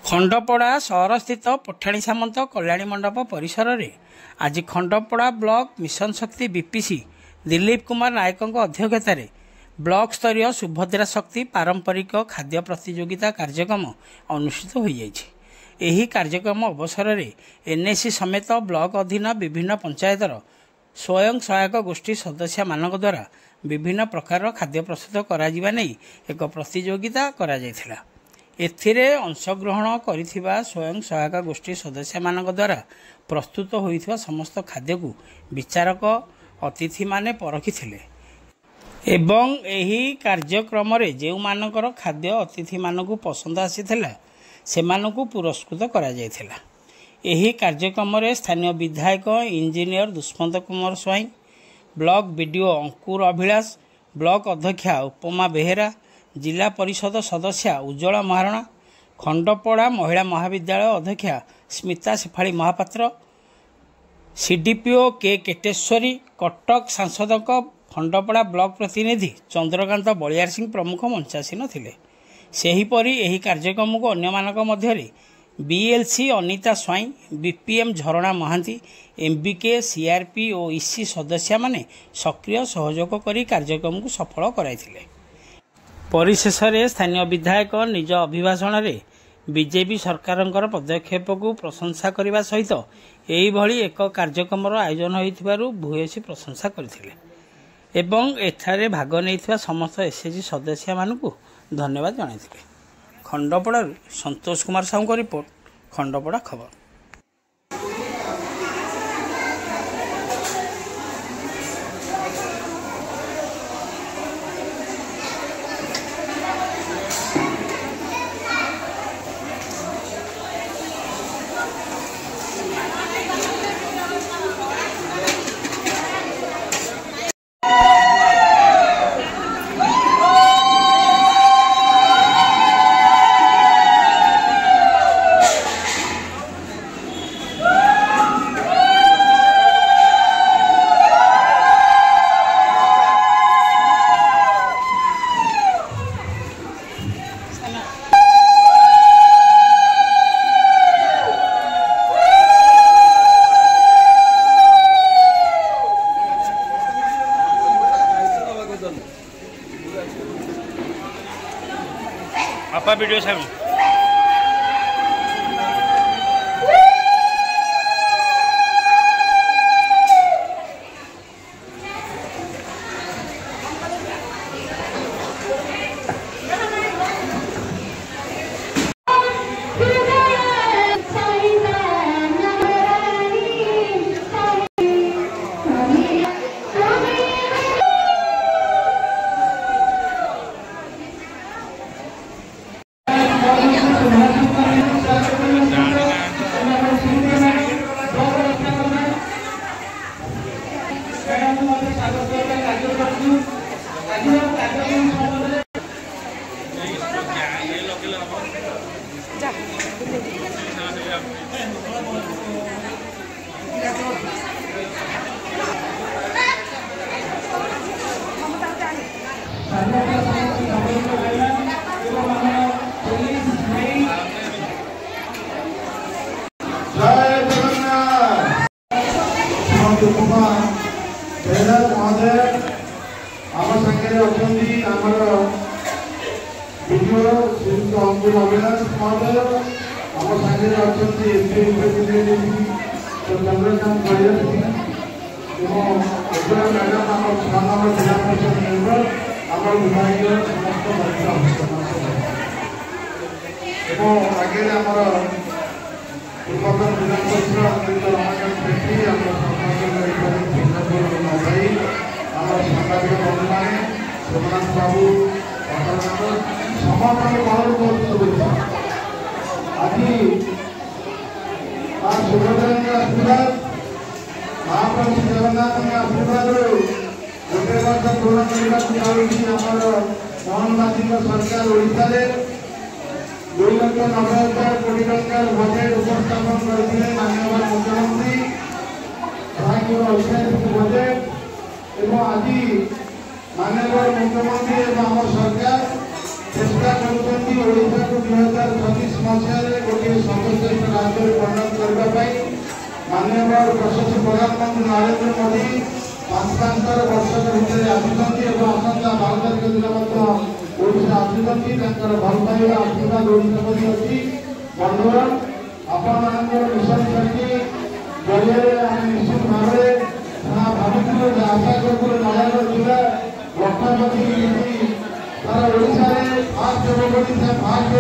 खंडपड़ा सहरस्थित पठाणी सामंत कल्याणी मंडप परिसर में आज खंडपड़ा ब्लॉक मिशन शक्ति बीपीसी दिलीप कुमार नायकों अध्यक्षता ब्लॉक स्तरीय सुभद्रा शक्ति पारंपरिक खाद्य प्रतियोगिता कार्यक्रम अनुष्ठित हो जाए। कार्यक्रम अवसर में एनएसी समेत ब्लॉक अधीन विभिन्न पंचायतर स्वयं सहायक गोष्ठी सदस्य मान द्वारा विभिन्न प्रकार खाद्य प्रस्तुत करा एक प्रतियोगिता करा जायथिला। एथिरे अंशग्रहण करिथिबा स्वयं सहायक गोष्ठी सदस्य मान द्वारा प्रस्तुत होइथिबा समस्त खाद्य को विचारक अतिथि माने परखिथिले एवं एही कार्यक्रम रे जेउ मानकर खाद्य अतिथि मानकु पसंद आसीथिला सेमानकु पुरस्कृत करा जायथिला। एही कार्यक्रम रे स्थानीय विधायक इंजीनियर दुष्मंत कुमार स्वाई, ब्लॉक बीडीओ अंकुर अभिलाष, ब्लॉक अध्यक्षा उपमा बेहेरा, जिला परिषद सदस्या उज्ज्वला महाराणा, खंडपड़ा महिला महाविद्यालय अध्यक्षा स्मिता शेफाली महापात्र, सीडीपीओ के केटेश्वरी, कटक सांसद खंडपड़ा ब्लॉक प्रतिनिधि चंद्रकांत बलियार सिंह प्रमुख मंचासीन थिले। सेहीपरि एही कार्यक्रम को अन्य मानक मध्यरे BLC Anita Swain, BPM Jharana Mohanty, MBK, CRP और ईसी सदस्य माने सक्रिय सहयोग करी कार्यक्रम को सफल कराइथिले। परिशेष में स्थानीय विधायक निज अभिभाषण में बीजेपी सरकार पदक्षेप को प्रशंसा करने सहित यही एक कार्यक्रम आयोजन होइथिबारु भूयसी प्रशंसा करथिले एवं एठारे भाग नहीं समस्त एसएचजी सदस्य मानकु धन्यवाद जणाइथिले। खंडपड़ा संतोष कुमार साहू को रिपोर्ट, खंडपड़ा खबर। आपा वीडियो साहब सरकार ओडिशा 2,90,000 कोटी टंकार बजेट उपस्थापन करते माननीय मुख्यमंत्री बजेट एवं आज माननीय मुख्यमंत्री एवं सरकार चेष्टा करुँच ओडिशा को 2026 मसीह गोटे सर्वश्रेष्ठ राज्य परिणत करने माननीय प्रशस्त प्रधानमंत्री नरेंद्र मोदी 5 वर्ष भितर आसुच्च आसंता 12 तारिख दिन ओडिशा आसुच्च भल पाइबा आशीर्वाद ओडिशा प्रति अच्छी बंधुगण आपण मिशन शक्ति जरिए निश्चित भाव भावुँ आशा करूँ नयागढ़ जिला लक्षापति सारा ओडिशा फास्ट फास्ट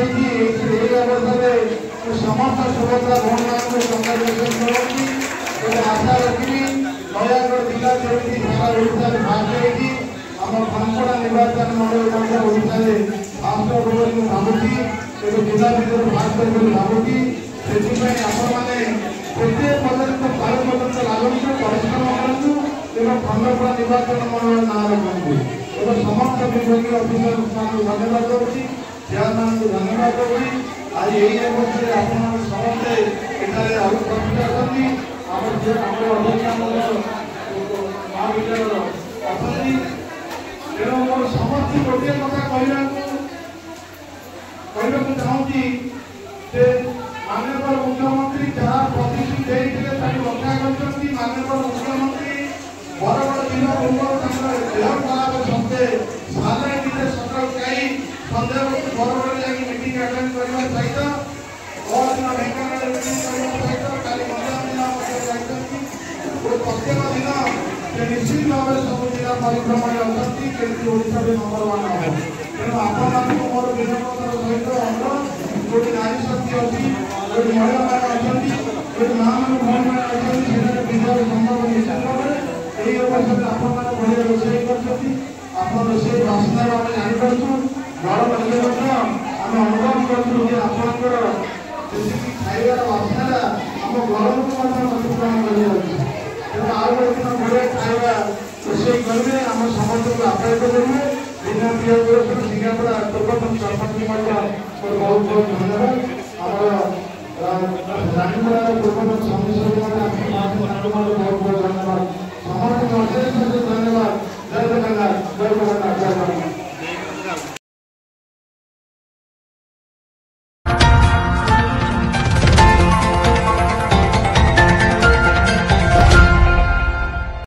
अवस्था समस्त सुभद्रा भौणी करुँगी आशा रखी नयागढ़ जिला जमी सारा ओडिशा फास्ट आम खनपड़ा निर्वाचन मंडल ओडिशा फास्ट भावुँ जिला भर फास्ट भावुँ से आपने पर्यटन काल पर्यटन लागू परिश्रम करूँ एवं खंडपड़ा निर्वाचन मंडल ना रखु एवं समस्त विभाग अफिसर धन्यवाद दूसरी चेयरमैन को धन्यवाद दूसरी आज यही अवस्था आप समस्ते एठार प्रतिष्ठा महाविद्यालय अच्छी तेणु मोर समस्त गोटे कथा कहवाक चाहूँगी माननीय मुख्यमंत्री जहाँ प्रतिश्रुति रक्षा कर माननीय मुख्यमंत्री बड़ बड़ दिन पूर्व देह खराब सत्वे सारे सकाल खाई सन्ध्या बड़ बड़ जा मीटिंग अटेंड करने सहित दिन ढेंकानाल मीटिंग करने सहित काली मध्याह्न दिन प्रत्येक दिन से निश्चित भाव सब जिला परिभ्रमण अच्छी केमती ओडिशा नंबर 1 हम तेणु आपण मोर विनम्रतार सहित अनुरोध जो नारी शक्ति अच्छी जो महिला मैंने अच्छा जो माँ मान भौणी मैंने अच्छा विजय संभव निश्चित भाव यही अवस्था आप बढ़िया रोषे कर रोषे बास्ना आम जापरु घर लगे आम अनुभव करूँ आपंकर खाइबार बास्ना आम घर को अतिक्रमण कर तेणु आउ गोटे दिन बढ़िया खाଇବା रोषे करेंगे आम समस्त को आप्यायित करेंगे बिना प्रिय सिंगापुर पूर्वतन सरपंच बहुत बहुत धन्यवाद आम रानीपुरा पूर्वतन समिति बहुत बहुत धन्यवाद समस्त धन्यवाद जय जगन्नाथ जय जगन्नाथ जय जगन्नाथ।